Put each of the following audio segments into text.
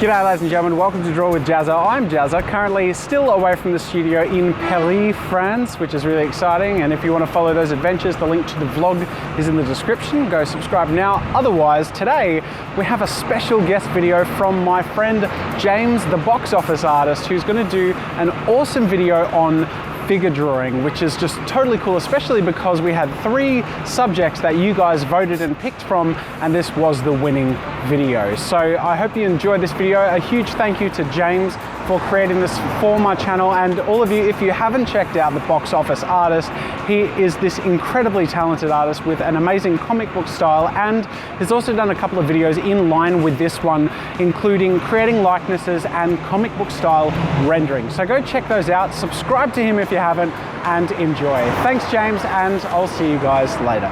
G'day ladies and gentlemen, welcome to Draw with Jazza. I'm Jazza, currently still away from the studio in Paris, France, which is really exciting. And if you want to follow those adventures, the link to the vlog is in the description. Go subscribe now. Otherwise, today we have a special guest video from my friend James, the box office artist, who's going to do an awesome video on figure drawing, which is just totally cool, especially because we had 3 subjects that you guys voted and picked from, and this was the winning video. So I hope you enjoyed this video. A huge thank you to James for creating this for my channel, and all of you, if you haven't checked out the box office artist, he is this incredibly talented artist with an amazing comic book style, and he's also done a couple of videos in line with this one, including creating likenesses and comic book style rendering. So go check those out, subscribe to him if you haven't, and enjoy. Thanks James, and I'll see you guys later.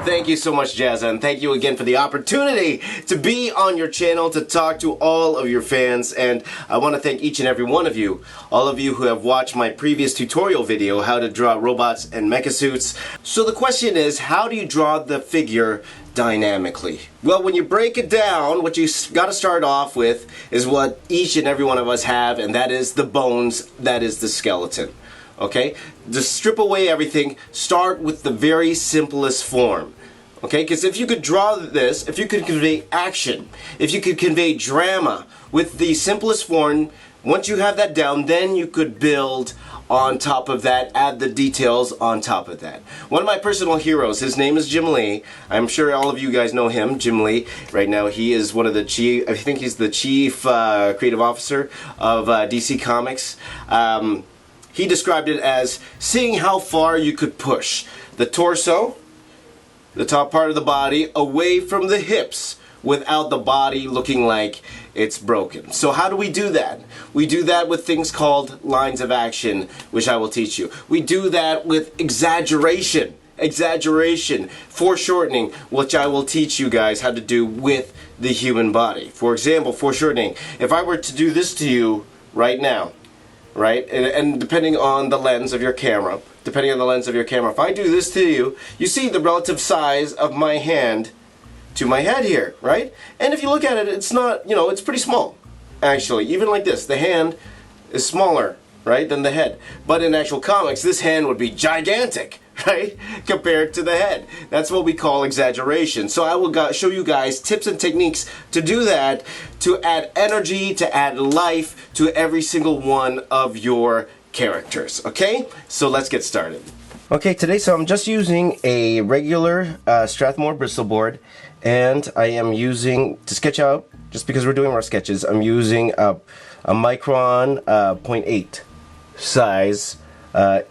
Thank you so much, Jazza, and thank you again for the opportunity to be on your channel, to talk to all of your fans. And I want to thank each and every one of you, all of you who have watched my previous tutorial video, how to draw robots and mecha suits. So the question is, how do you draw the figure dynamically? Well, when you break it down, what you got to start off with is what each and every one of us have, and that is the bones, that is the skeleton. Okay? Just strip away everything, start with the very simplest form. Okay? Because if you could draw this, if you could convey action, if you could convey drama with the simplest form, once you have that down, then you could build on top of that, add the details on top of that. One of my personal heroes, his name is Jim Lee. I'm sure all of you guys know him, Jim Lee. Right now he is one of the chief, I think he's the chief creative officer of DC Comics. He described it as seeing how far you could push the torso, the top part of the body, away from the hips without the body looking like it's broken. So how do we do that? We do that with things called lines of action, which I will teach you. We do that with exaggeration, foreshortening, which I will teach you guys how to do with the human body. For example, foreshortening. If I were to do this to you right now, right? And depending on the lens of your camera, if I do this to you, you see the relative size of my hand to my head here, right? And if you look at it, it's not, you know, it's pretty small. Actually, even like this, the hand is smaller, right, than the head. But in actual comics, this hand would be gigantic, right, compared to the head. That's what we call exaggeration. So I will show you guys tips and techniques to do that, to add energy, to add life to every single one of your characters, okay? So let's get started. Okay, today, so I'm just using a regular Strathmore Bristol board, and I am using, to sketch out, just because we're doing our sketches, I'm using a Micron 0.8 size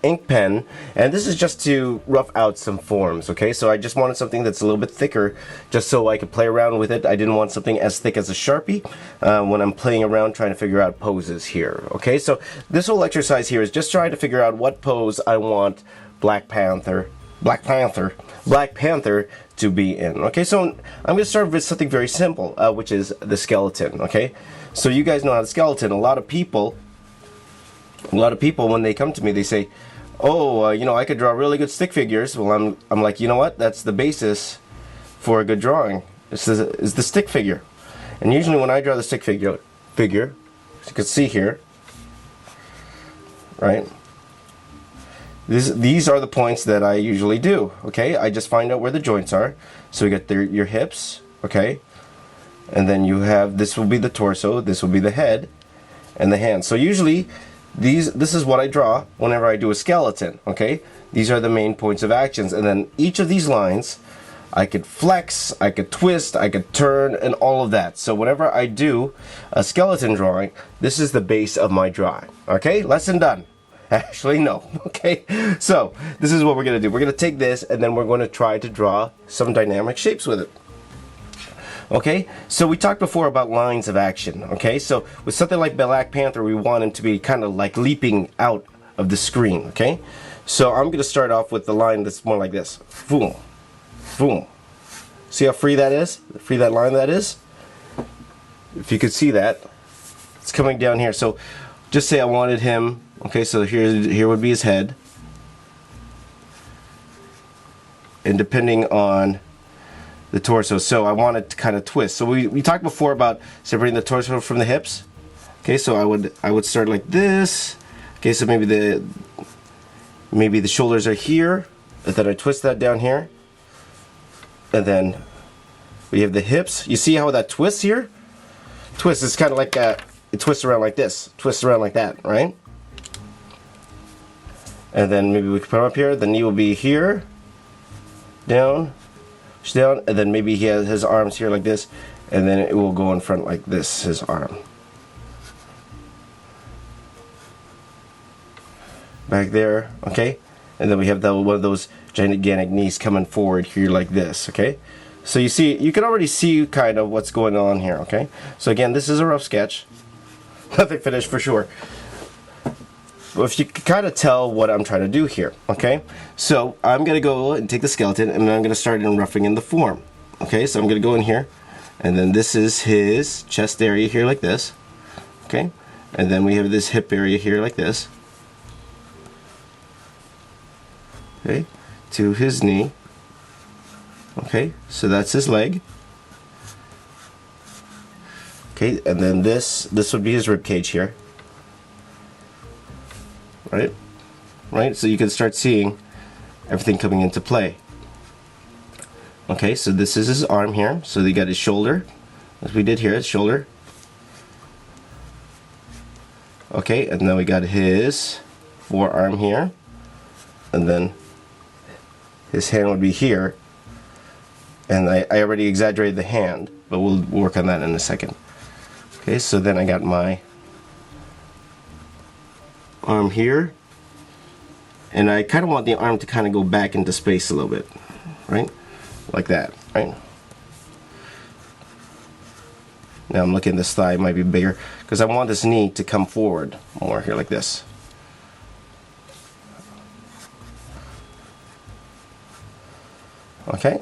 ink pen, and this is just to rough out some forms. Okay, so I just wanted something that's a little bit thicker, just so I could play around with it. I didn't want something as thick as a Sharpie when I'm playing around trying to figure out poses here. Okay, so this whole exercise here is just trying to figure out what pose I want Black Panther to be in. Okay, so I'm going to start with something very simple, which is the skeleton. Okay, so you guys know how the skeleton. A lot of people when they come to me, they say, "Oh, you know, I could draw really good stick figures." Well, I'm like, you know what? That's the basis for a good drawing. This is the stick figure. And usually when I draw the stick figure, as you can see here, right? These are the points that I usually do. Okay, I just find out where the joints are. So you get your hips, okay, and then you have, this will be the torso, this will be the head, and the hands. So usually this is what I draw whenever I do a skeleton. Okay, these are the main points of actions, and then each of these lines I could flex, I could twist, I could turn, and all of that. So whenever I do a skeleton drawing, this is the base of my drawing. Okay, lesson done. Actually, no. Okay, so this is what we're going to do. We're going to take this, and then we're going to try to draw some dynamic shapes with it. Okay, so we talked before about lines of action. Okay, so with something like Black Panther, we want him to be kind of like leaping out of the screen. Okay, so I'm going to start off with the line that's more like this. Boom, boom. See how free that is? Free that line that is? If you could see that, it's coming down here. So just say I wanted him. Okay, so here would be his head, and depending on the torso. So I want it to kind of twist. So we talked before about separating the torso from the hips. Okay, so I would start like this. Okay, so maybe the shoulders are here, and then I twist that down here, and then we have the hips. You see how that twists here? Twist is kind of like that. It twists around like this, twists around like that, right? And then maybe we can put him up here. The knee will be here, down, down, and then maybe he has his arms here like this, and then it will go in front like this, his arm. Back there, okay? And then we have one of those gigantic knees coming forward here like this, okay? So you see, you can already see kind of what's going on here, okay? So again, this is a rough sketch. Nothing finished for sure. But if you can kind of tell what I'm trying to do here, okay? So I'm gonna go and take the skeleton, and then I'm gonna start in roughing in the form. Okay, so I'm gonna go in here, and then this is his chest area here like this, okay? And then we have this hip area here like this. Okay, to his knee. Okay, so that's his leg. Okay, and then this would be his rib cage here. Right? Right? So you can start seeing everything coming into play. Okay, so this is his arm here. So you got his shoulder, as we did here, his shoulder. Okay, and then we got his forearm here, and then his hand would be here. And I already exaggerated the hand, but we'll work on that in a second. Okay, so then I got my arm here, and I kind of want the arm to kind of go back into space a little bit, right? Like that, right? Now I'm looking, this thigh might be bigger because I want this knee to come forward more here like this. Okay,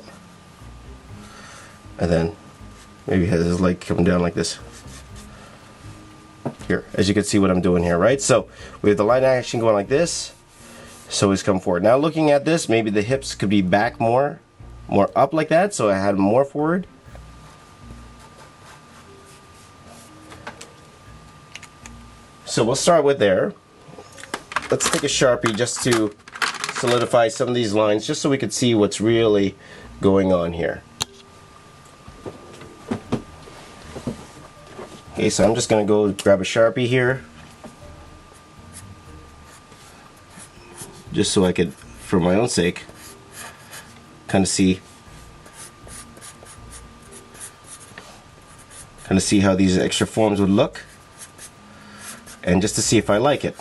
and then maybe has his leg coming down like this. Here, as you can see what I'm doing here, right? So we have the line action going like this, so he's come forward. Now looking at this, maybe the hips could be back more up like that, so I had him more forward. So we'll start with there. Let's take a Sharpie just to solidify some of these lines, just so we could see what's really going on here. Okay, so I'm just going to go grab a Sharpie here, just so I could, for my own sake, kind of see how these extra forms would look, and just to see if I like it.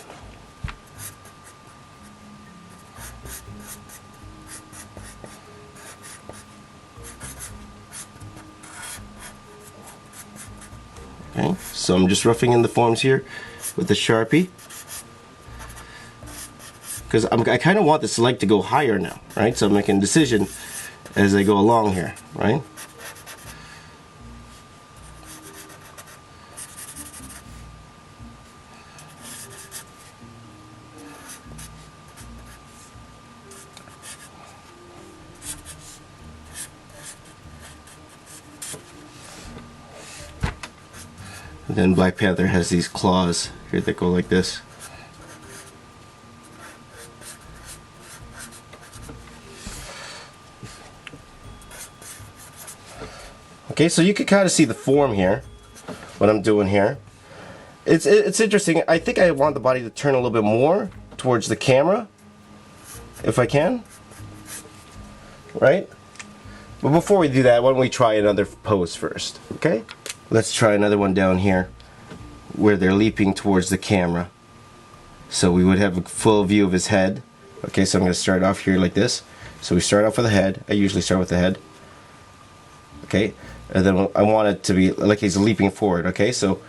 Okay, so I'm just roughing in the forms here with the Sharpie, because I kind of want this leg to go higher now, right? So I'm making a decision as I go along here, right? And then Black Panther has these claws here that go like this. Okay, so you can kind of see the form here, what I'm doing here. It's interesting. I think I want the body to turn a little bit more towards the camera, if I can. Right? But before we do that, why don't we try another pose first, okay? Let's try another one down here where they're leaping towards the camera. So we would have a full view of his head. Okay, so I'm going to start off here like this. So we start off with the head. I usually start with the head. Okay, and then I want it to be like he's leaping forward. Okay, so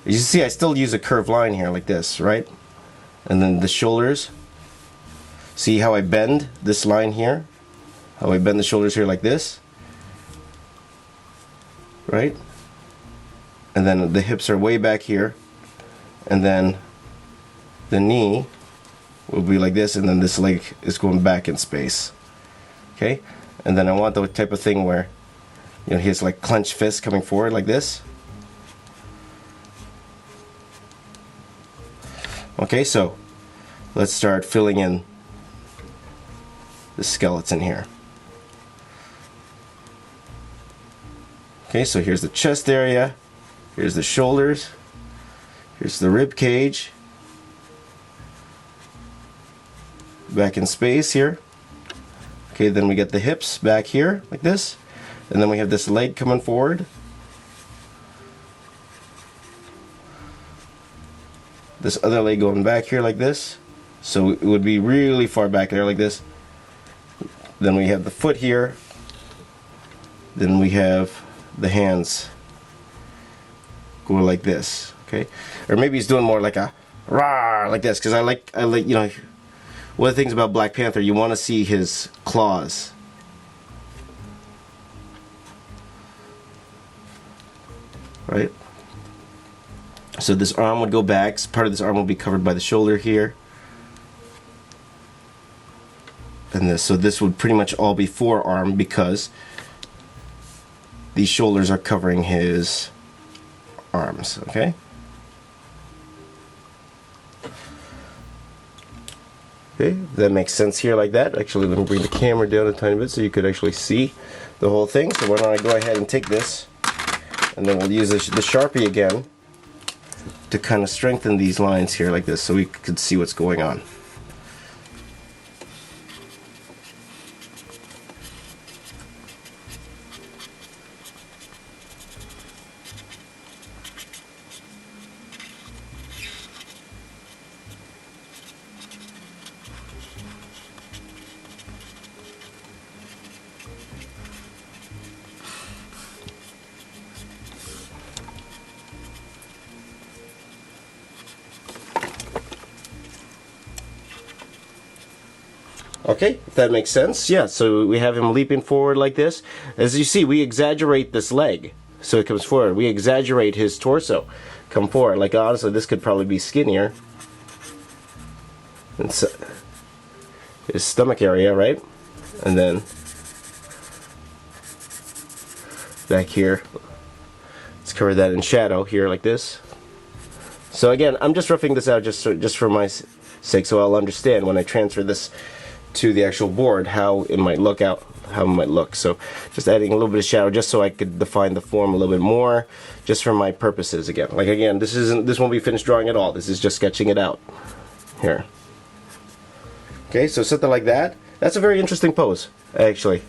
as you see, I still use a curved line here like this, right? And then the shoulders. See how I bend this line here? How I bend the shoulders here like this? Right? And then the hips are way back here, and then the knee will be like this, and then this leg is going back in space. Okay, and then I want the type of thing where You know, he has like clenched fists coming forward like this. Okay, so let's start filling in the skeleton here. Okay, so here's the chest area, here's the shoulders, here's the rib cage, back in space here. Okay, then we get the hips back here like this, and then we have this leg coming forward. This other leg going back here like this, so it would be really far back there like this. Then we have the foot here, then we have the hands going like this. Okay, or maybe he's doing more like a rah like this, because I like you know, one of the things about Black Panther, you want to see his claws. Right? So this arm would go back, part of this arm will be covered by the shoulder here. And this, so this would pretty much all be forearm, because these shoulders are covering his arms, okay? Okay, that makes sense here like that. Actually, let me bring the camera down a tiny bit so you could actually see the whole thing. So why don't I go ahead and take this, and then we'll use the Sharpie again to kind of strengthen these lines here like this so we could see what's going on. Okay, if that makes sense. Yeah, so we have him leaping forward like this. As you see, we exaggerate this leg so it comes forward. We exaggerate his torso come forward. Like, honestly, this could probably be skinnier. And so, his stomach area, right? And then back here, let's cover that in shadow here like this. So again, I'm just roughing this out just for my sake, so I'll understand when I transfer this to the actual board how it might look so just adding a little bit of shadow just so I could define the form a little bit more, just for my purposes. Again, like, again, this won't be finished drawing at all. This is just sketching it out here. Okay, so something like that. That's a very interesting pose, actually.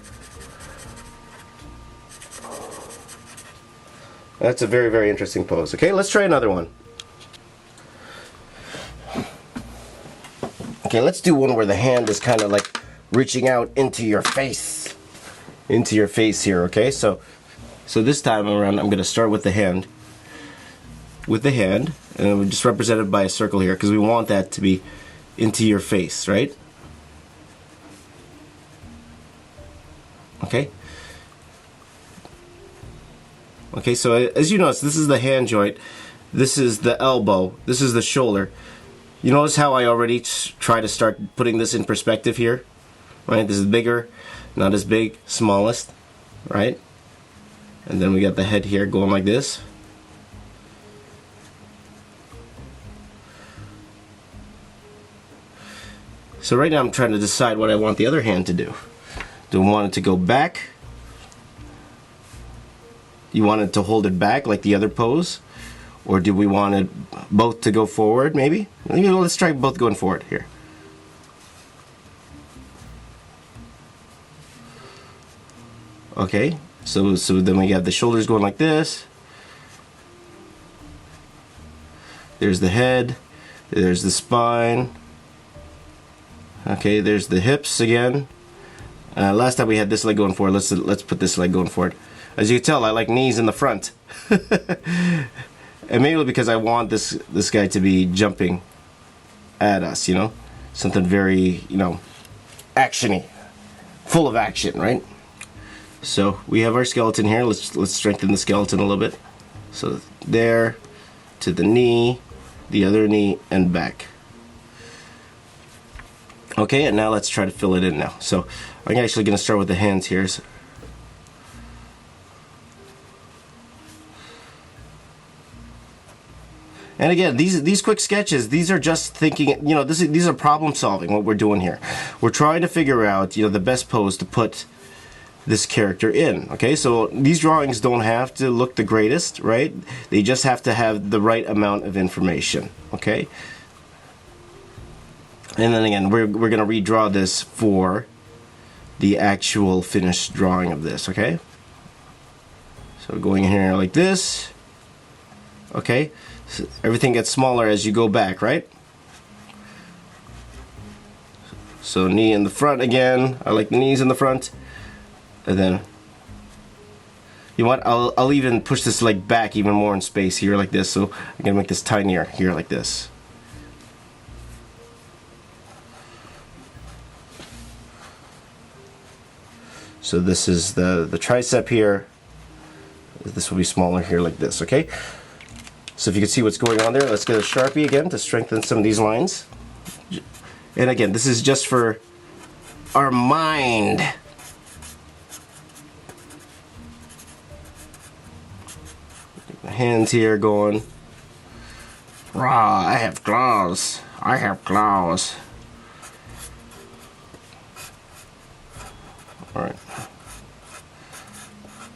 That's a very, very interesting pose. Okay, let's try another one. Okay, let's do one where the hand is kind of like reaching out into your face. Into your face here, okay? So this time around, I'm going to start with the hand. And we're just represented by a circle here, because we want that to be into your face, right? Okay? Okay, so as you notice, this is the hand joint, this is the elbow, this is the shoulder. You notice how I already try to start putting this in perspective here? Right? This is bigger, not as big, smallest, right? And then we got the head here going like this. So right now I'm trying to decide what I want the other hand to do. Do I want it to go back? You want it to hold it back like the other pose? Or do we want it both to go forward, maybe? Let's try both going forward here. Okay, so then we have the shoulders going like this. There's the head. There's the spine. Okay, there's the hips again. Last time we had this leg going forward. Let's put this leg going forward. As you can tell, I like knees in the front. And maybe because I want this guy to be jumping at us, you know, something very, you know, actiony, full of action, right? So we have our skeleton here. Let's strengthen the skeleton a little bit. So there, to the knee, the other knee, and back. Okay, and now let's try to fill it in now. So I'm actually going to start with the hands here. And again, these quick sketches, these are just thinking, you know, these are problem solving, what we're doing here. We're trying to figure out, you know, the best pose to put this character in. Okay, so these drawings don't have to look the greatest, right? They just have to have the right amount of information. Okay, and then again, we're going to redraw this for the actual finished drawing of this. Okay, so going in here like this. Okay, so everything gets smaller as you go back, right? So knee in the front again. I like the knees in the front. And then, you know what, I'll even push this leg back even more in space here like this, so I'm gonna make this tinier here like this. So this is the tricep here. This will be smaller here like this, okay? So if you can see what's going on there, let's get a Sharpie again to strengthen some of these lines. And again, this is just for our mind. Hands here going, rah, I have claws, I have claws. Alright.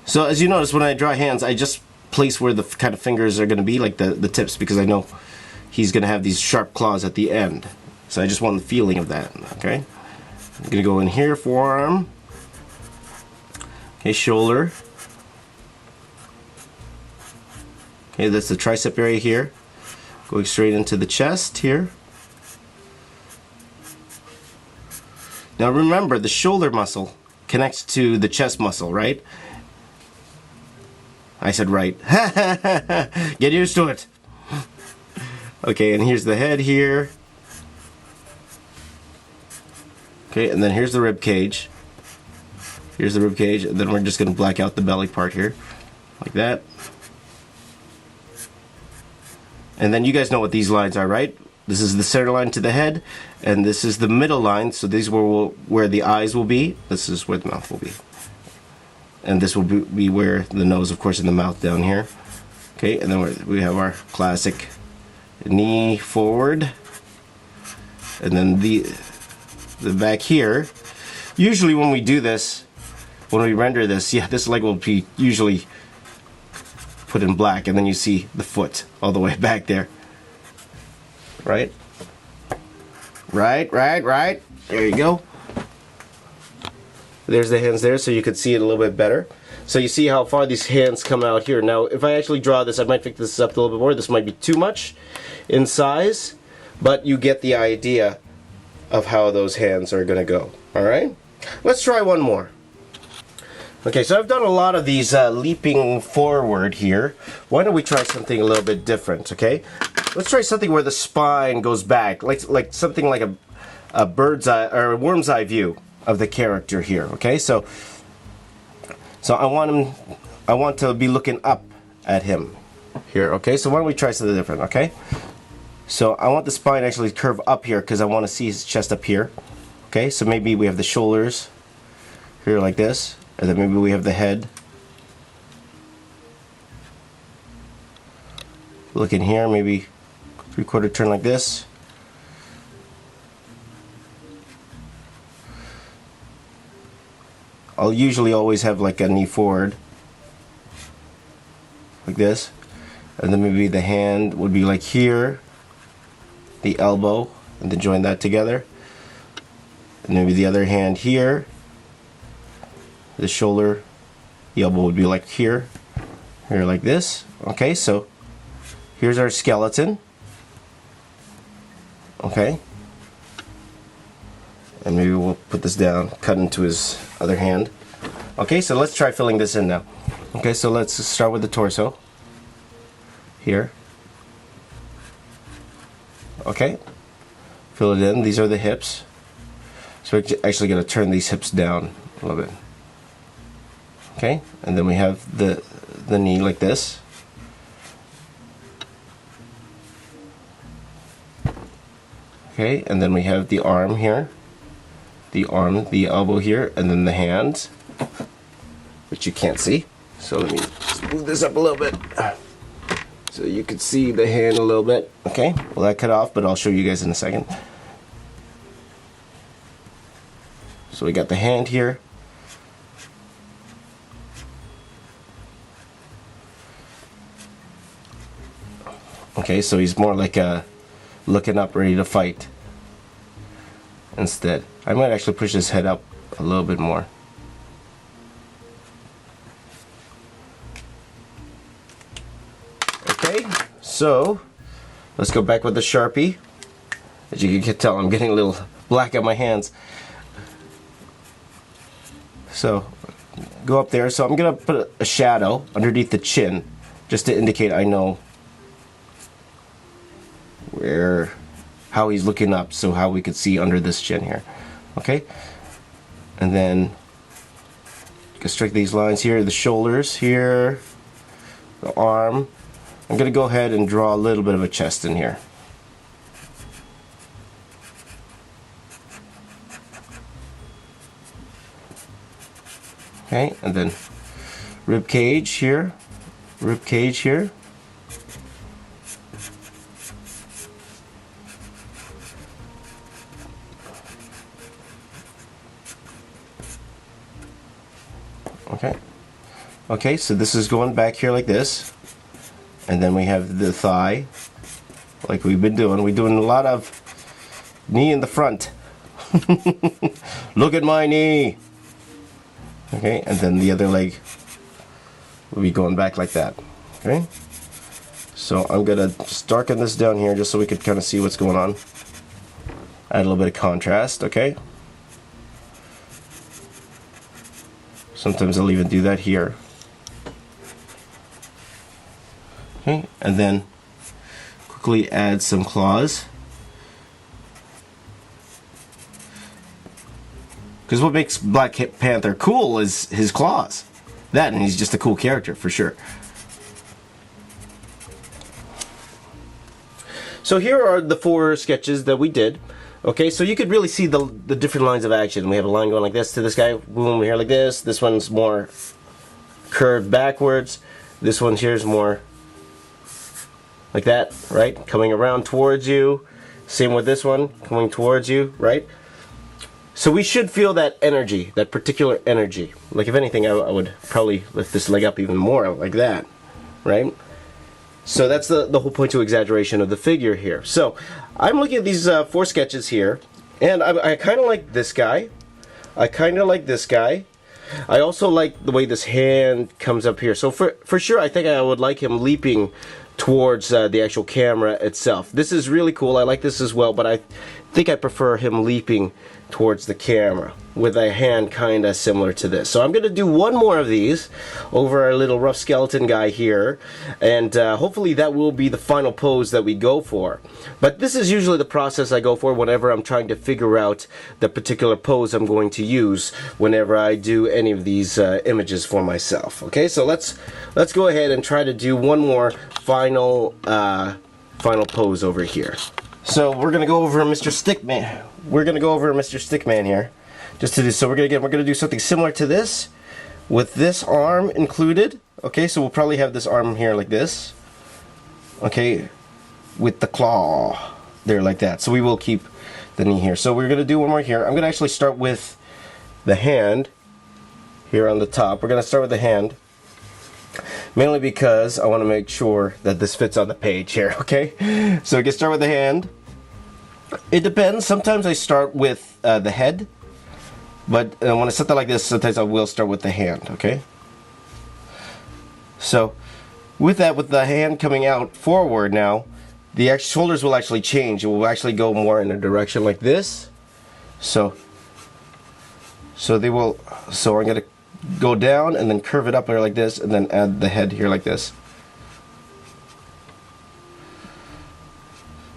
So as you notice, when I draw hands, I just place where the kind of fingers are going to be, like the tips, because I know he's going to have these sharp claws at the end. So I just want the feeling of that, okay? I'm going to go in here, forearm. Okay, shoulder. Okay, that's the tricep area here. Going straight into the chest here. Now remember, the shoulder muscle connects to the chest muscle, right? I said right. Get used to it. Okay, and here's the head here. Okay, and then here's the rib cage. Here's the rib cage, and then we're just going to black out the belly part here. Like that. And then you guys know what these lines are, right? This is the center line to the head, and this is the middle line, so these are where the eyes will be. This is where the mouth will be. And this will be where the nose, of course, and the mouth down here. Okay, and then we have our classic knee forward. And then the back here. Usually when we do this, when we render this, yeah, this leg will be usually put in black, and then you see the foot all the way back there. Right? Right. There you go. There's the hands there, so you could see it a little bit better. So you see how far these hands come out here. Now, if I actually draw this, I might pick this up a little bit more. This might be too much in size, but you get the idea of how those hands are going to go. Alright? Let's try one more. Okay, so I've done a lot of these leaping forward here. Why don't we try something a little bit different, okay? Let's try something where the spine goes back, like something like a bird's eye or a worm's eye view of the character here, okay? So I want to be looking up at him here, okay? So why don't we try something different, okay? So I want the spine actually to curve up here because I want to see his chest up here. Okay, so maybe we have the shoulders here like this, and then maybe we have the head. Look in here, maybe 3/4 turn like this. I'll usually always have like a knee forward, like this, and then maybe the hand would be like here, the elbow, and then join that together. And maybe the other hand here, the shoulder, the elbow would be like here like this. Okay, so here's our skeleton. Okay, and maybe we'll put this down, cut into his other hand. Okay, so let's try filling this in now. Okay, so let's start with the torso here. Okay, fill it in. These are the hips. So we're actually going to turn these hips down a little bit. Okay, and then we have the knee like this. Okay, and then we have the arm here, the elbow here, and then the hands, which you can't see. So let me just move this up a little bit so you can see the hand a little bit. Okay, well that cut off, but I'll show you guys in a second. So we got the hand here. Okay, so he's more like looking up, ready to fight. Instead, I might actually push his head up a little bit more. Okay, so let's go back with the Sharpie. As you can tell, I'm getting a little black on my hands. So go up there. So I'm gonna put a shadow underneath the chin, just to indicate I know how he's looking up, so how we could see under this chin here. Okay, and then construct these lines here, the shoulders here, the arm. I'm gonna go ahead and draw a little bit of a chest in here. Okay, and then rib cage here, rib cage here. Okay, so this is going back here like this, and then we have the thigh, like we've been doing. We're doing a lot of knee in the front. Look at my knee. Okay, and then the other leg will be going back like that. Okay, so I'm gonna just darken this down here just so we could kind of see what's going on. Add a little bit of contrast. Okay, sometimes I'll even do that here. Okay, and then quickly add some claws. Because what makes Black Panther cool is his claws. That, and he's just a cool character for sure. So here are the 4 sketches that we did. Okay, so you could really see the different lines of action. We have a line going like this to this guy, boom, here like this. This one's more curved backwards. This one here is more like that, right? Coming around towards you. Same with this one, coming towards you, right? So we should feel that energy, that particular energy. Like if anything, I would probably lift this leg up even more, like that, right? So that's the whole point to exaggeration of the figure here. So I'm looking at these 4 sketches here, and I kind of like this guy. I kind of like this guy. I also like the way this hand comes up here. So for sure, I think I would like him leaping towards the actual camera itself. This is really cool. I like this as well, but I think I prefer him leaping towards the camera with a hand kind of similar to this. So I'm going to do one more of these over our little rough skeleton guy here, and hopefully that will be the final pose that we go for. But this is usually the process I go for whenever I'm trying to figure out the particular pose I'm going to use whenever I do any of these images for myself. Okay, so let's go ahead and try to do one more final pose over here. So we're gonna go over Mr. Stickman. We're gonna go over Mr. Stickman here, just to do. So we're gonna do something similar to this, with this arm included. Okay, so we'll probably have this arm here like this. Okay, with the claw there like that. So we will keep the knee here. So we're gonna do one more here. I'm gonna actually start with the hand here on the top. We're gonna start with the hand, mainly because I want to make sure that this fits on the page here. Okay, so we can start with the hand. It depends. Sometimes I start with the head, but when I set that like this, sometimes I will start with the hand. Okay, so with that, with the hand coming out forward now, the shoulders will actually change. It will actually go more in a direction like this. So they will. So I'm gonna go down and then curve it up here like this, and then add the head here like this.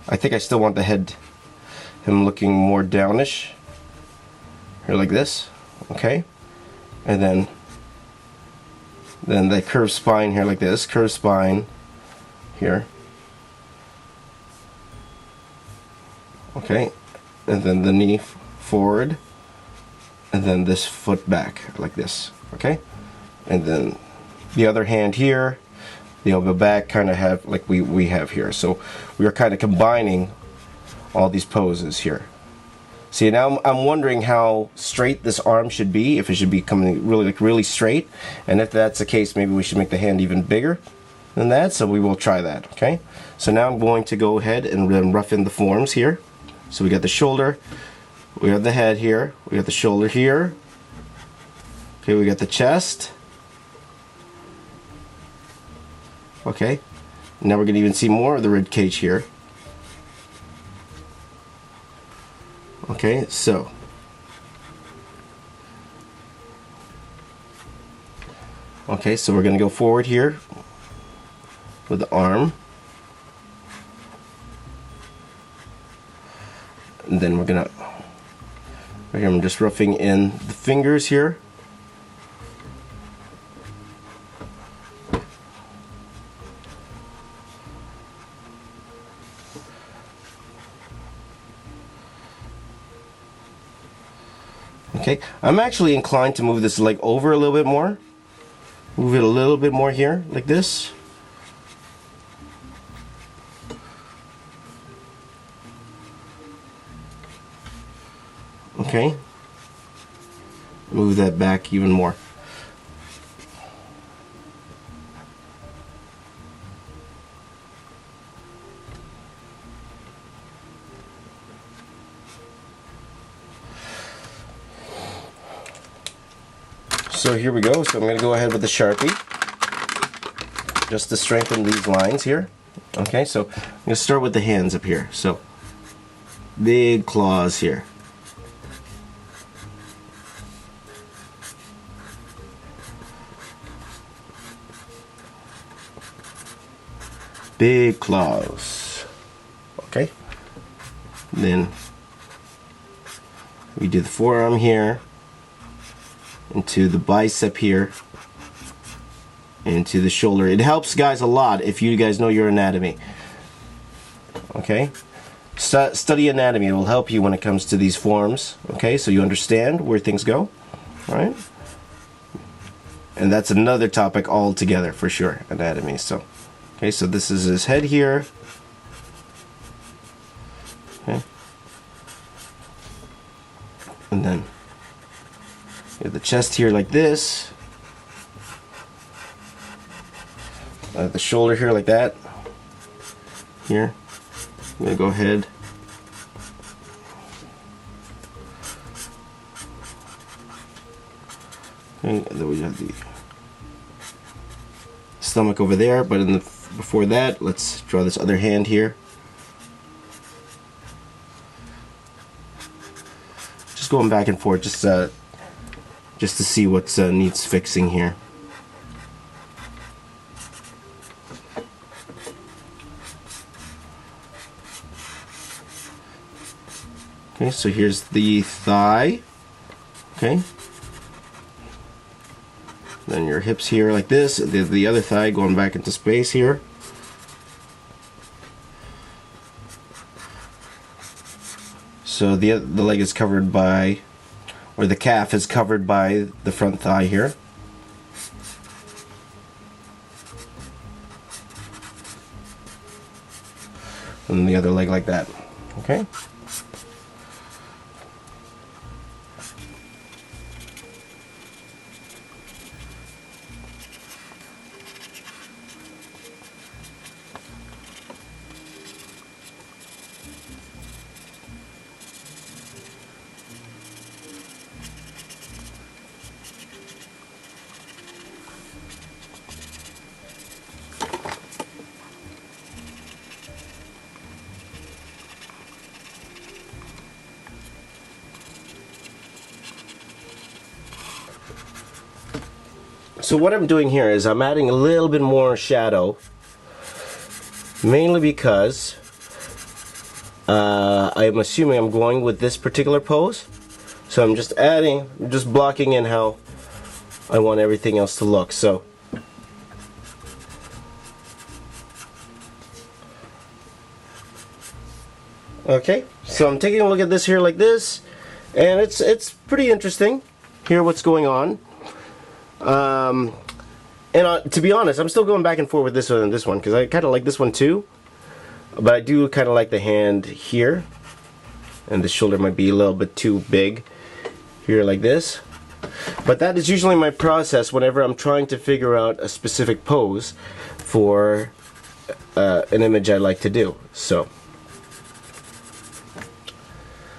I think I still want the head, him looking more downish here like this. Okay, and then the curved spine here like this, curved spine here. Okay, and then the knee forward, and then this foot back like this. Okay, and then the other hand here, the elbow back kind of have like we have here. So we are kind of combining all these poses here. See, now I'm wondering how straight this arm should be, if it should be coming really, like, really straight, and if that's the case, maybe we should make the hand even bigger than that, so we will try that, okay? So now I'm going to go ahead and then rough in the forms here. So we got the shoulder, we have the head here, we got the shoulder here, okay, we got the chest, okay, now we're going to even see more of the rib cage here. Okay, so we're going to go forward here with the arm, and then we're going to, right here I'm just roughing in the fingers here. Okay, I'm actually inclined to move this leg over a little bit more. Move it a little bit more here, like this. Okay. Move that back even more. So here we go. So I'm going to go ahead with the Sharpie just to strengthen these lines here. Okay, so I'm going to start with the hands up here. So big claws here. Big claws. Okay. Then we do the forearm here, into the bicep here, into the shoulder. It helps, guys, a lot if you guys know your anatomy. Okay, study anatomy. It will help you when it comes to these forms. Okay, so you understand where things go. All right, and that's another topic altogether for sure, anatomy. So okay, so this is his head here. Okay, and then you have the chest here like this, the shoulder here like that. Here, I'm gonna go ahead. Okay, and then we have the stomach over there, but before that, let's draw this other hand here. Just going back and forth, just to see what needs fixing here. Okay, so here's the thigh. Okay. Then your hips here like this, the other thigh going back into space here. So the leg is covered by, or the calf is covered by the front thigh here. And the other leg like that. Okay. So what I'm doing here is I'm adding a little bit more shadow, mainly because I'm assuming I'm going with this particular pose. So I'm just blocking in how I want everything else to look. So okay, so I'm taking a look at this here like this, and it's pretty interesting here what's going on. And to be honest, I'm still going back and forth with this one and this one because I kind of like this one too. But I do kind of like the hand here. And the shoulder might be a little bit too big here like this. But that is usually my process whenever I'm trying to figure out a specific pose for an image I like to do. So,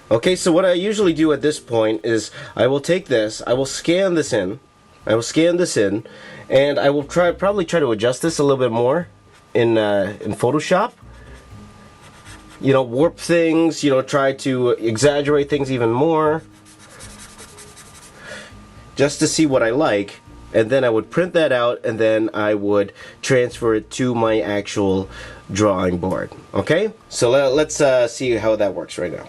okay, so what I usually do at this point is I will take this, I will scan this in, and I will probably try to adjust this a little bit more in Photoshop. You know, warp things, you know, try to exaggerate things even more, just to see what I like, and then I would print that out, and then I would transfer it to my actual drawing board. Okay, so let's see how that works right now.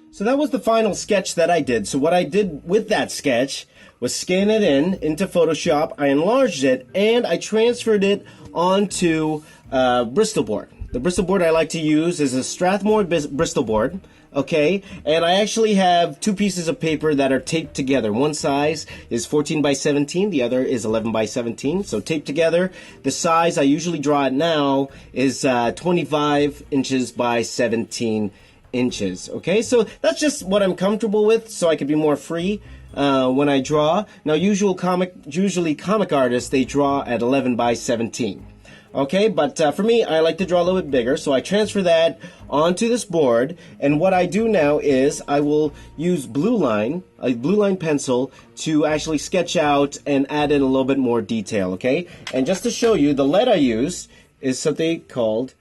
So that was the final sketch that I did. So what I did with that sketch was scan it into Photoshop, I enlarged it, and I transferred it onto Bristol board. The Bristol board I like to use is a Strathmore Bristol board, okay? And I actually have two pieces of paper that are taped together. One size is 14 by 17, the other is 11 by 17. So taped together, the size I usually draw it now is 25 inches by 17 inches, okay? So that's just what I'm comfortable with, so I can be more free when I draw. Now, usually comic artists, they draw at 11 by 17. Okay, but for me, I like to draw a little bit bigger, so I transfer that onto this board, and what I do now is I will use a blue line pencil to actually sketch out and add in a little bit more detail, okay? And just to show you, the lead I use is something called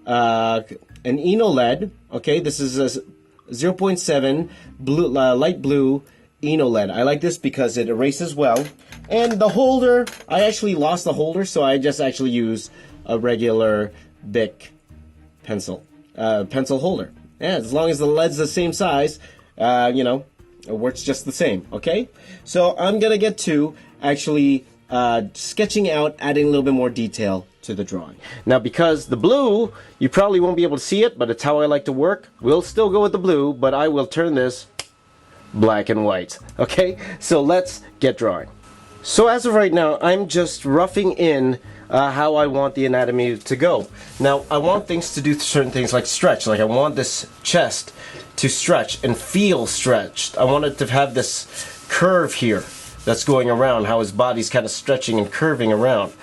an Eno lead, okay? This is a 0.7 blue, light blue Eno lead. I like this because it erases well. And the holder, I actually lost the holder, so I just actually use a regular Bic pencil holder. Yeah, as long as the lead's the same size, you know, it works just the same, okay? So I'm gonna get to actually sketching out, adding a little bit more detail to the drawing. Now, because the blue, you probably won't be able to see it, but it's how I like to work. We'll still go with the blue, but I will turn this black and white, okay? So let's get drawing. So as of right now, I'm just roughing in how I want the anatomy to go. Now, I want things to do certain things like stretch. Like I want this chest to stretch and feel stretched. I want it to have this curve here that's going around, how his body's kind of stretching and curving around.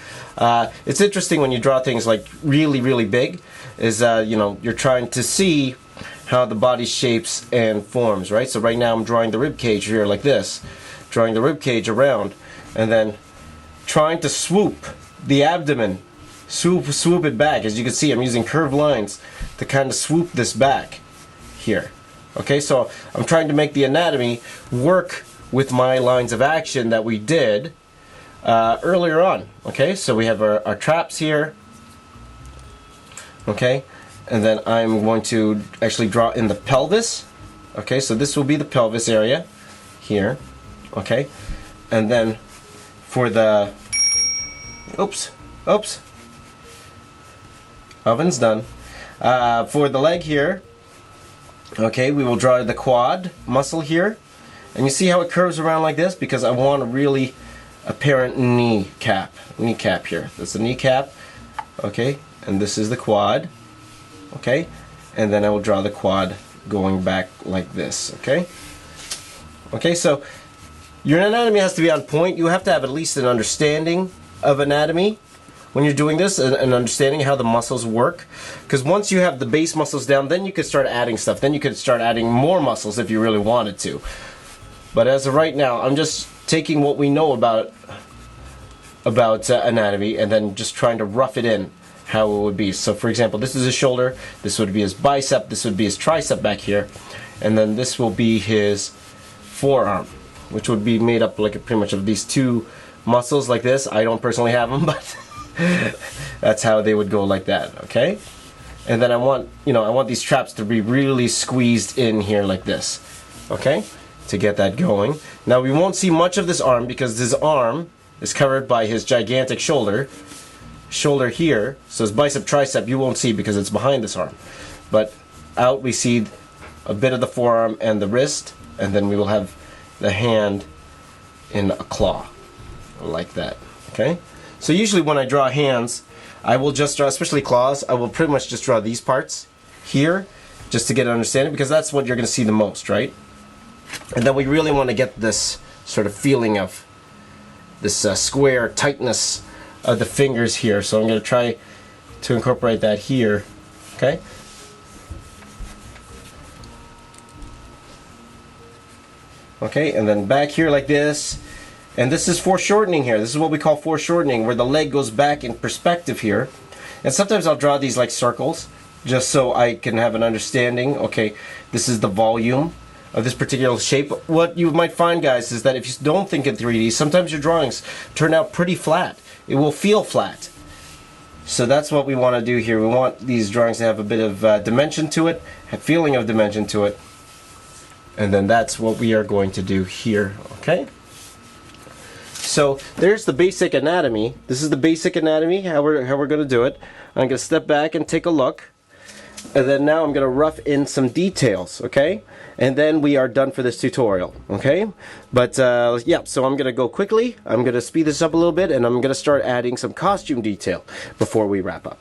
It's interesting when you draw things like really, really big, is you know, you're trying to see how the body shapes and forms, right? So right now I'm drawing the rib cage here like this, drawing the rib cage around, and then trying to swoop the abdomen, swoop it back. As you can see, I'm using curved lines to kind of swoop this back here. Okay, so I'm trying to make the anatomy work with my lines of action that we did earlier on. Okay, so we have our traps here. Okay, and then I'm going to actually draw in the pelvis. Okay, so this will be the pelvis area here. Okay, and then for the oven's done. For the leg here, okay, we will draw the quad muscle here, and you see how it curves around like this because I want a really apparent kneecap here. That's the kneecap, okay, and this is the quad, okay, and then I will draw the quad going back like this, okay. Okay, so your anatomy has to be on point. You have to have at least an understanding of anatomy when you're doing this, and understanding how the muscles work, because once you have the base muscles down, then you could start adding stuff. Then you could start adding more muscles if you really wanted to. But as of right now, I'm just taking what we know about anatomy and then just trying to rough it in how it would be. So for example, this is his shoulder, this would be his bicep, this would be his tricep back here, and then this will be his forearm, which would be made up like pretty much of these two muscles like this. I don't personally have them, but that's how they would go like that, okay? And then I want these traps to be really squeezed in here like this, okay? To get that going. Now we won't see much of this arm because this arm is covered by his gigantic shoulder here, so his bicep tricep you won't see because it's behind this arm. But out we see a bit of the forearm and the wrist, and then we will have the hand in a claw like that, Okay? So usually when I draw hands, I will just draw, especially claws, I will pretty much just draw these parts here, just to get an understanding, because that's what you're going to see the most, right? And then we really want to get this sort of feeling of this square tightness of the fingers here. So I'm going to try to incorporate that here. Okay? Okay, and then back here like this. And this is foreshortening here. This is what we call foreshortening, where the leg goes back in perspective here. And sometimes I'll draw these like circles, just so I can have an understanding. Okay, this is the volume of this particular shape. What you might find, guys, is that if you don't think in 3D, sometimes your drawings turn out pretty flat. It will feel flat. So that's what we want to do here. We want these drawings to have a bit of dimension to it, a feeling of dimension to it. And then that's what we are going to do here, okay? So there's the basic anatomy. This is the basic anatomy, how we're going to do it. I'm going to step back and take a look. And then now I'm going to rough in some details, okay? And then we are done for this tutorial, okay? But yeah, so I'm going to go quickly. I'm going to speed this up a little bit, and I'm going to start adding some costume detail before we wrap up.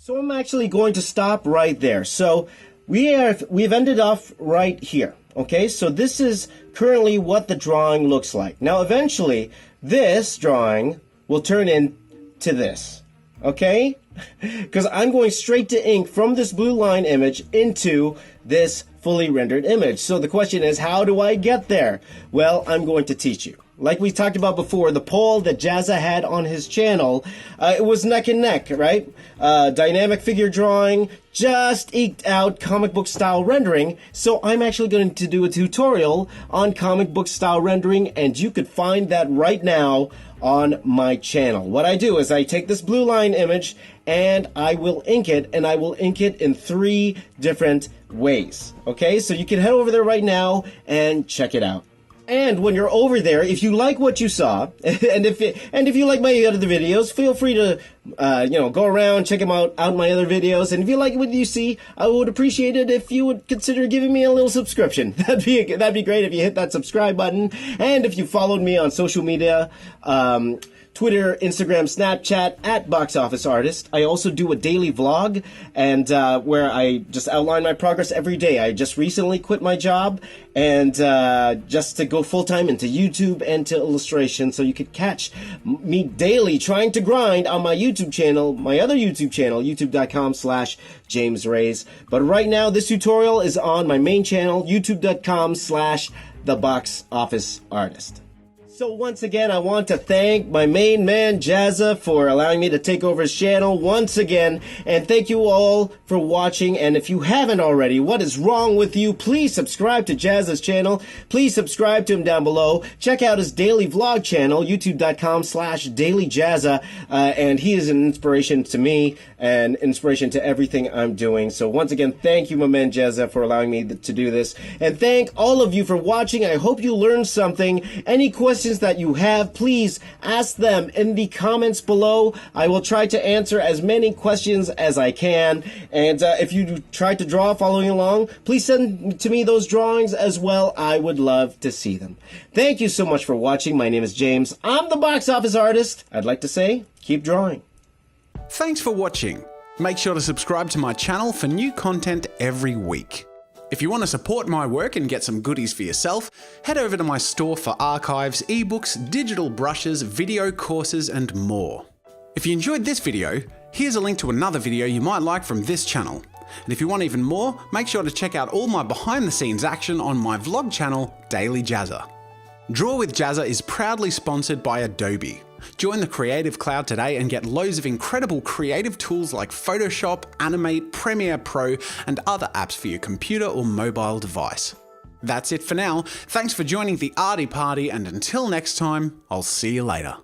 So I'm actually going to stop right there. So we've ended off right here. Okay, so this is currently what the drawing looks like. Now eventually this drawing will turn into this. Okay? Because I'm going straight to ink from this blue line image into this fully rendered image. So the question is, how do I get there? Well, I'm going to teach you. Like we talked about before, the poll that JAZZA had on his channel, it was neck and neck, right? Dynamic figure drawing just eked out comic book style rendering. So I'm actually going to do a tutorial on comic book style rendering, and you could find that right now on my channel. What I do is I take this blue line image and I will ink it, and I will ink it in 3 different ways. Okay, so you can head over there right now and check it out. And when you're over there, if you like what you saw, and if you like my other videos, feel free to go around, check out my other videos. And if you like what you see, I would appreciate it if you would consider giving me a little subscription. That'd be great if you hit that subscribe button. And if you followed me on social media, Twitter, Instagram, Snapchat, at TheBoxOfficeArtist. I also do a daily vlog, and where I just outline my progress every day. I just recently quit my job, and just to go full-time into YouTube and to illustration, so you could catch me daily trying to grind on my YouTube channel, my other YouTube channel, youtube.com/JamesRays. But right now, this tutorial is on my main channel, youtube.com/TheBoxOfficeArtist. So once again, I want to thank my main man, JAZZA, for allowing me to take over his channel once again. And thank you all for watching. And if you haven't already, what is wrong with you? Please subscribe to JAZZA's channel. Please subscribe to him down below. Check out his daily vlog channel, youtube.com/dailyjazza. And he is an inspiration to me and inspiration to everything I'm doing. So once again, thank you, my man, JAZZA, for allowing me to do this. And thank all of you for watching. I hope you learned something. Any questions that you have, please ask them in the comments below. I will try to answer as many questions as I can. And if you try to draw following along, please send to me those drawings as well. I would love to see them. Thank you so much for watching. My name is James. I'm the box office artist. I'd like to say, keep drawing. Thanks for watching. Make sure to subscribe to my channel for new content every week. If you want to support my work and get some goodies for yourself, head over to my store for archives, ebooks, digital brushes, video courses, and more. If you enjoyed this video, here's a link to another video you might like from this channel. And if you want even more, make sure to check out all my behind-the-scenes action on my vlog channel, Daily JAZZA. Draw with JAZZA is proudly sponsored by Adobe. Join the Creative Cloud today and get loads of incredible creative tools like Photoshop, Animate, Premiere Pro, and other apps for your computer or mobile device. That's it for now. Thanks for joining the Arty Party, and until next time, I'll see you later.